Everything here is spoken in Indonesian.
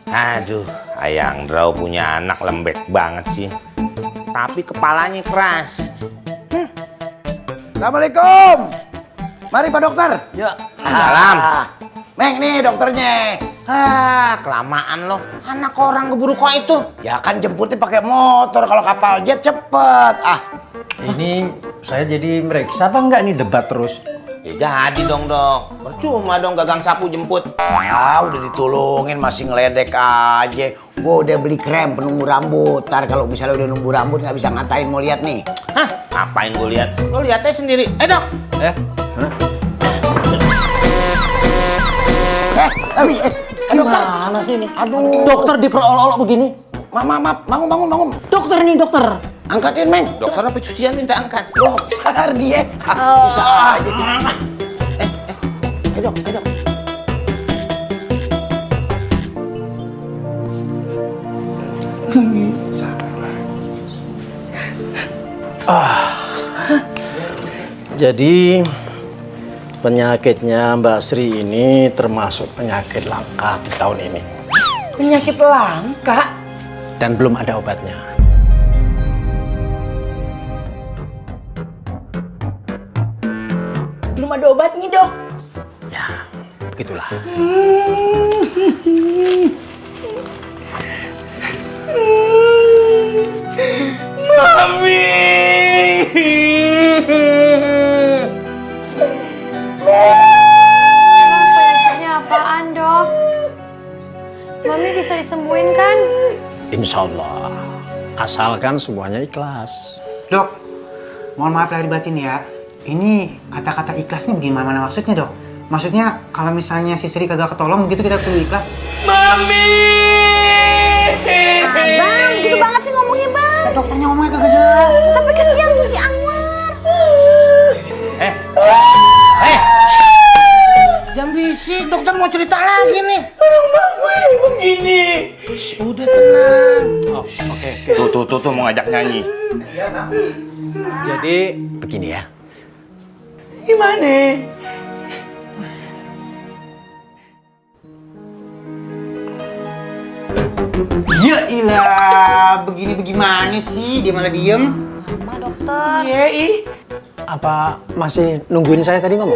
Aduh, Ayang Draw punya anak lembek banget sih. Tapi kepalanya keras. Assalamualaikum. Mari Pak Dokter. Ya. Salam. Neng nih dokternya. Kelamaan loh. Anak orang keburu kok itu. Ya kan jemputnya pakai motor, kalau kapal jet cepet. Ini saya jadi meriksa apa enggak nih debat terus? Ya jadi dong dok. Percuma dong gagang sapu jemput. Udah ditolongin masih ngeledek aja. Gua udah beli krem penumbuh rambut. Ntar kalau misalnya udah numbuh rambut nggak bisa ngatain mau lihat nih. Hah? Ngapain gue lihat? Lo lihatnya sendiri. Dok. Gimana sih ini? Aduh. Dokter diperolok-olok begini. Bangun. Dokter nih dokter. Angkatin, Meng. Dokter apa cucian minta angkat? Dokter dia. Bisa aja. Dok. Jadi penyakitnya Mbak Sri ini termasuk penyakit langka di tahun ini. Penyakit langka? Dan belum ada obatnya. Belum ada obatnya, Dok. Ya, begitulah. Emang penyakitnya apaan, Dok? Mami bisa disembuhin kan? Insya Allah. Asalkan semuanya ikhlas. Dok, mohon maaf lahir batin ya. Ini kata-kata ikhlas nih bagaimana maksudnya, Dok? Maksudnya kalau misalnya si Sri kagak ketolong begitu kita kudu ikhlas. Bang, gitu banget sih ngomongnya, Bang. Dokternya ngomongnya kagak jelas. Tapi kesian tuh si Anwar. Jangan berisik, dokter mau cerita lagi nih. Rumah gue begini. Udah tenang. Oke. Tuh mau ngajak nyanyi. Jadi begini ya. Gimana? Ya ilah, begini bagaimana sih? Dia malah diem. Lama, Dokter. Iya, ih. Apa masih nungguin saya tadi ngomong?